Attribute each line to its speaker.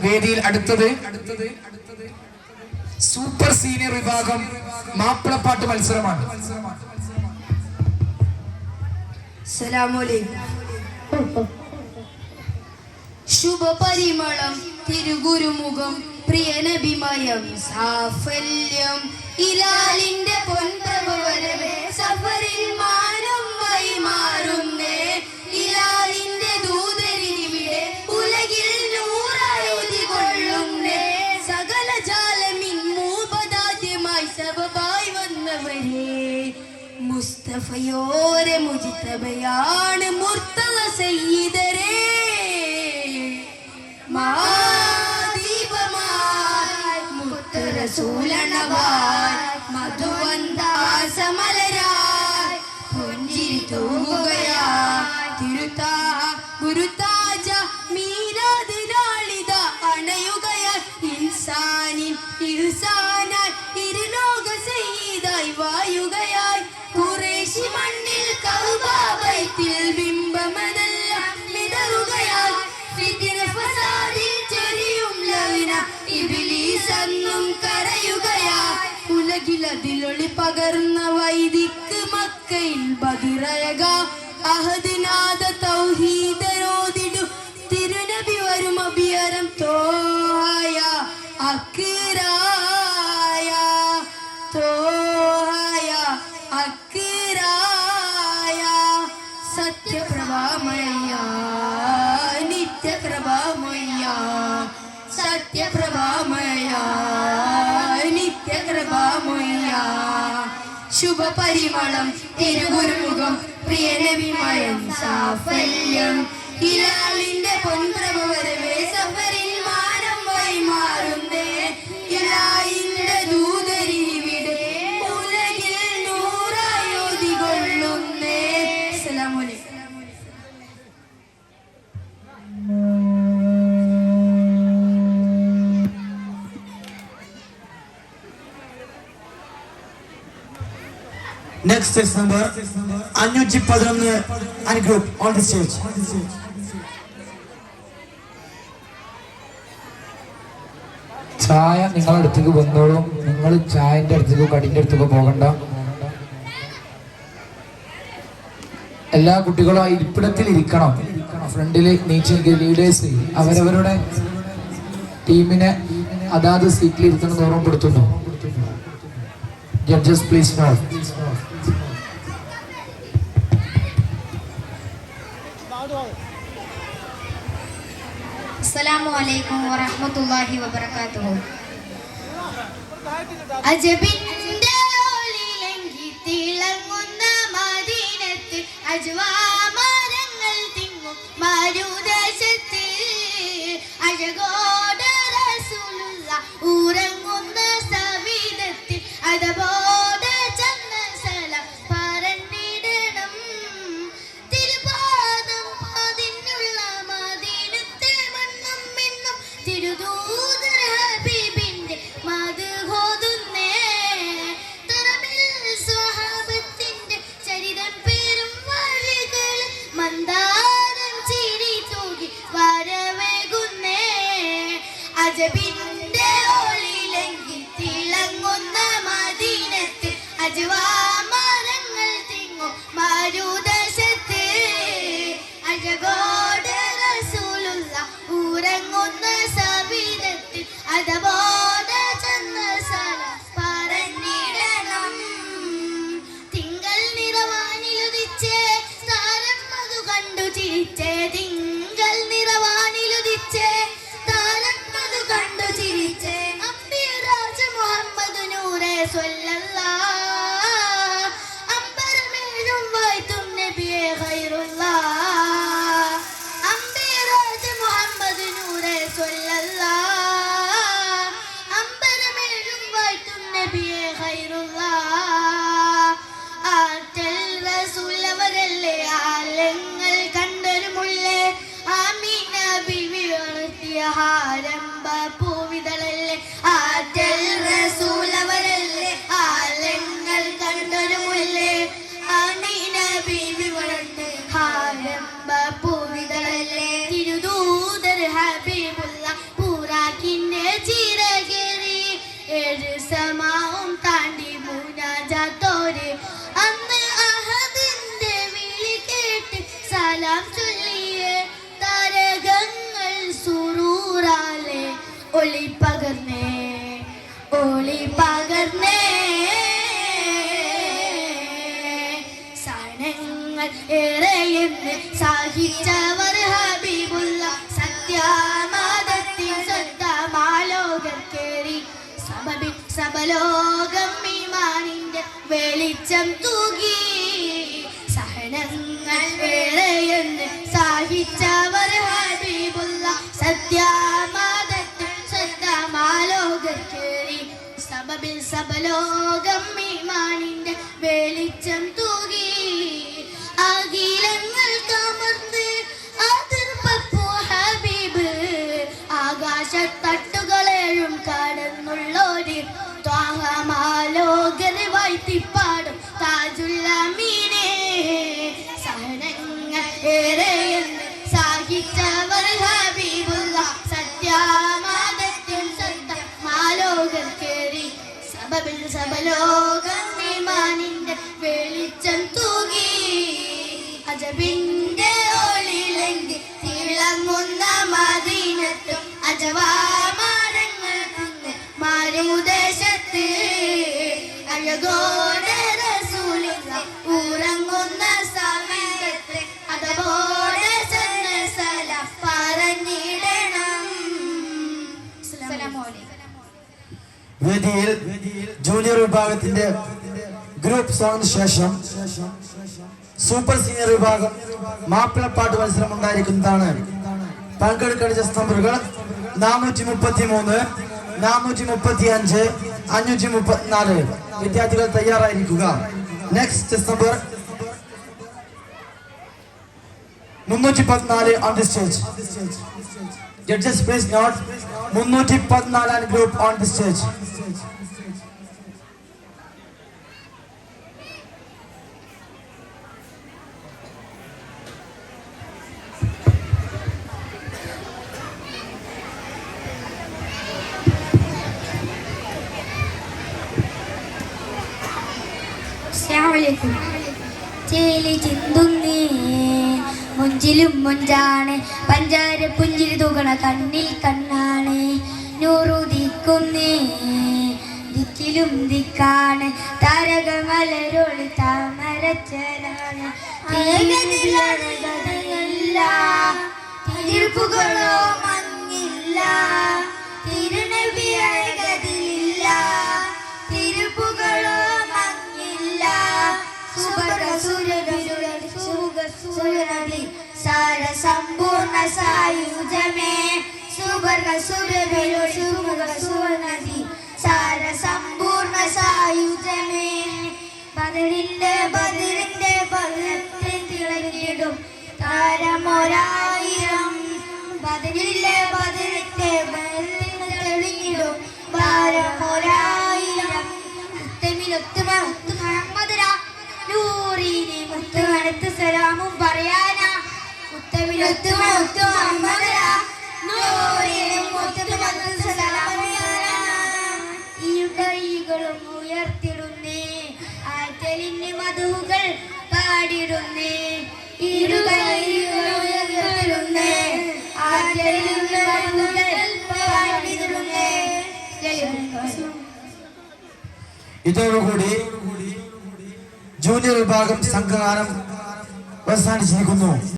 Speaker 1: വേദിയിൽ അടുത്തത് super senior വിഭാഗം മാപ്പിളപ്പാട്ട് മത്സരമാണ്.
Speaker 2: ശുഭപരിമളം തിരുഗുരുമുഖം പ്രിയനബിമയം സാഫല്യം ഇലാലിന്റെ പൊൻപ്രഭവരവേ സഫറിൽ മാനം വൈമാറുന്നേ ഇലാലിന്റെ ദൂതരിവിടെ ഉലകിൽ നൂറായുധി കൊള്ളുന്നേ സകല ജാലമിൻ മൂപദാദ്യമായി സബബായി വന്നവരെ മുസ്തഫയോരെ മുജിതബയാണ് മുർത്തള സയ്യിദരേ മധുവന്താസമലരായി പുഞ്ചിരി തൂകുകയായി ഗുരുതാജ മീരാദ് നാളിത അണയുകയായി ഇൻസാനിൻ ഇഹ്സാനായി ഇരുലോക സയ്യിദായി വായുകയായി ഖുറൈശി മണ്ണിൽ കഅബ ബൈത്തിൽ ബിംബമതെല്ലാം വിതറുകയായി ഫിത്ന ഫസാദിൽ ചെറിയും ലവിന ഇബ്ലീസ് അന്നും കരയുകയാ ഉലകിലതിലൊളി പകർന്ന വൈദിക്ക് മക്കയിൽ ബദിറയക അഹദ്നാദ തൗഹീദരോദിടു തിരുനബി വരും അഭിയരം തോഹയ അക്റായ തോഹയ അക്റായ സത്യപ്രഭാമയ നിത്യപ്രഭാമയ സത്യപ്രഭാമയ നിത്യപ്രഭാമയ ശുഭപരിമളം തിരുഗുരുമുഖം പ്രിയനബിമയം സാഫല്യം ഹിലാലിന്റെ പൊൻപ്രഭവരവേ സഫറിൽ മാനം വൈമാറുന്നേ ഇലാഹിന്റെ ദൂതരിവിടെ ഉലകിൽ നൂറായോധി കൊള്ളുന്നേ. അസ്സലാമു അലൈക്കും.
Speaker 3: Next is number 511 and group on the stage.
Speaker 1: ചായ നിങ്ങളുടെ അടുത്തേക്ക് വന്നോളും. നിങ്ങൾ ചായന്റെ അടുത്തേക്ക് കടിന്റെ അടുത്തേക്ക് പോകണ്ട. എല്ലാ കുട്ടികളും ആ ഇരിപ്പിടത്തിൽ ഇരിക്കണം. ഫ്രണ്ടില് നീച്ച് ലീഡേഴ്സ് അവരവരുടെ ടീമിനെ അതാത് സീറ്റിൽ ഇരുത്തണം ഓർമ്മപ്പെടുത്തുന്നു. Judges, please note.
Speaker 2: അസ്സലാമു അലൈക്കും വറഹ്മത്തുള്ളാഹി വബറകാതുഹു. അജബിന്റെ ഒളിയിലെങ്കി തിളങ്ങുന്ന മദീനത്ത് അജ്വാമരങ്ങൾ തിങ്ങും മരുദേശത്ത് അഴകോട റസൂലുള്ള ഉറങ്ങുന്ന സവിധത്തിൽ അതബോടെ ചെന്ന സലാം പറഞ്ഞിടണം. തിരുപാദം പതിനുള്ള മദീനത്തെ മണ്ണും മിന്നും തിരുദൂതർ ഹബീബിന്റെ മദ്ഹോതുന്നേ. തറമിൽ സ്വഹാബത്തിന്റെ ചരിതം പേരും വഴികൾ മന്ദാരം ചിരി തൂകി വരവേകുന്നേ. അജബിന്റെ ഒളിയിലെങ്കി തിളങ്ങുന്ന മദീനത്ത് അജ്വാമരങ്ങൾ തിങ്ങും മരുദേശത്ത് അഴകോട് റസൂലുള്ള ഉറങ്ങുന്ന സവിധത്തിൽ അതബോടെ ചെന്ന സലാം പറഞ്ഞിടണം. തിങ്കൾ നിറവാനിലുദിച്ചേ താരം മധു കണ്ടു ചിരിച്ചേ തിങ്കൾ നിറവാനിലുദിച്ചേ താരം മധു കണ്ടു ചിരിച്ചേ അംബിറാജ് മുഹമ്മദ് നൂറേ സ്വല്ലല്ലാഹ് അമ്പരമേഴും വാഴ്ത്തും നബിയെ ഖൈറുല്ലാഹ് അംബിറാജ് മുഹമ്മദ് നൂറേ സ്വല്ലല്ലാഹ് അമ്പരമേഴും വാഴ്ത്തും നബിയെ ഖൈറുല്ലാഹ്. ആറ്റൽ റസൂലവരല്ലേ ആലങ്ങൾ കണ്ടൊരു മുല്ലേ ആമീന ബിവി വളർത്തിയ ഹാരംഭ പൂവിതളല്ലേ. ആറ്റൽ റസൂലവരല്ലേ ആലങ്ങൾ കണ്ടൊരു മുല്ലേ ആമീന ബിവി വളർത്തിയ ഹാരംഭ പൂവിതളല്ലേ. തിരുദൂതർ ഹബീബുള്ള പൂര ഒളി പകർന്നേ ഒളി പകർന്നേ സഹനങ്ങൾ ഏറെയെന്ന് സഹിച്ചവർ ഹബീബുള്ള സത്യാമാദത്തിൽ സ്വന്തമാലോകർ കേറി സബലോകം ഈമാനിന്റെ വെളിച്ചം തൂകി സഹനങ്ങൾ ഏറെയെന്ന് സഹിച്ചവർ ഹബീബുള്ള സത്യാമാദത്തിൽ സ്വന്തമാലോകർ കേറി സബലോകം ഈമാനിന്റെ വെളിച്ചം തൂകി അഖിലങ്ങൾ കമർന്ന് അതിർപ്പൂ ഹബീബ് ആകാശത്തട്ടുകളേഴും കടന്നുള്ളോര് ത്വാഹമാലോകർ വാഴ്ത്തിപ്പാടും താജുല്ലമീനെ സഹനങ്ങൾ ഏറെയെന്ന് സഹിച്ചവർ ഹബീബുള്ള സത്യാമാദത്തിൽ സത്യമാലോകർ കേറി സബലോകം ഈമാനിന്റെ വെളിച്ചം തൂകി അജബിന്റെ ഒളിലെങ്കിൽ തിളങ്ങുന്ന മദീനത്ത് അജവാമരങ്ങൾ തിന്ന് മാരുദേശത്ത് അഴകോടെ റസൂലുള്ള ഉറങ്ങുന്ന സമയത്ത് അതുപോലെ സല്ലം പറഞ്ഞിടണം. അസ്സലാമു അലൈക്കും.
Speaker 3: വേദിയിൽ ജൂനിയർ വിഭാഗത്തിന്റെ ഗ്രൂപ്പ് സോങ്ങിന് ശേഷം സൂപ്പർ സീനിയർ വിഭാഗം മാപ്പിളപ്പാട്ട് മത്സരം ഉണ്ടായിരിക്കുന്നതാണ്. പങ്കെടുക്കേണ്ട ചെസ് നമ്പറുകൾ 433, 435, 534. വിദ്യാർത്ഥികൾ തയ്യാറായിരിക്കുക. Next chess number 314 on the stage. Judges please note 314 group on the stage.
Speaker 2: ചേലി ചിന്തുന്നേ മുഞ്ചിലും മുഞ്ചാണ് പഞ്ചാര പുഞ്ചിരി തൂകണ കണ്ണിൽ കണ്ണാണ് നൂറുദിക്കുന്നേ ദിക്കിലും ദിക്കാണ് താരകമലരൊളി താമരച്ചലാണ് തീർപ്പുകളോ മങ്ങില്ല തിരുനബിയകതില്ല തിരുപ്പുകളോ മങ്ങില്ല സുരഭി സാര സമ്പൂർണ്ണ സായുജമേ സുവർഗ സുരഭി സാര സമ്പൂർണ്ണ സായുജമേ ബദറിന്റെ ബദരത്തിൽ തിളങ്ങിടും താരമൊരായിരം ബദറിന്റെ ബദരത്തെ തെളിഞ്ഞിടും താരമൊരായിരം മുത്തമിലൊത്തുമ മുഹമ്മദരാ നൂറിനെ മുത്തുമണത്ത് സലാമും പറയാനാ മുത്തമിലൊത്തുമ മുഹമ്മദരാ നൂറിനെ മുത്തുമണത്ത് സലാമും പറയാനാ ഇരുകൈകളും ഉയർത്തിടുന്നേ ആറ്റലിന് മധുകൾ പാടിടുന്നേ ഇരുകൈകളും ഉയർത്തിടുന്നേ ആറ്റലിന് മധുകൾ പാടിടുന്നേ.
Speaker 3: ഇതോടുകൂടി ജൂനിയർ വിഭാഗം സംഘഗാനം അവസാനിച്ചിരിക്കുന്നു.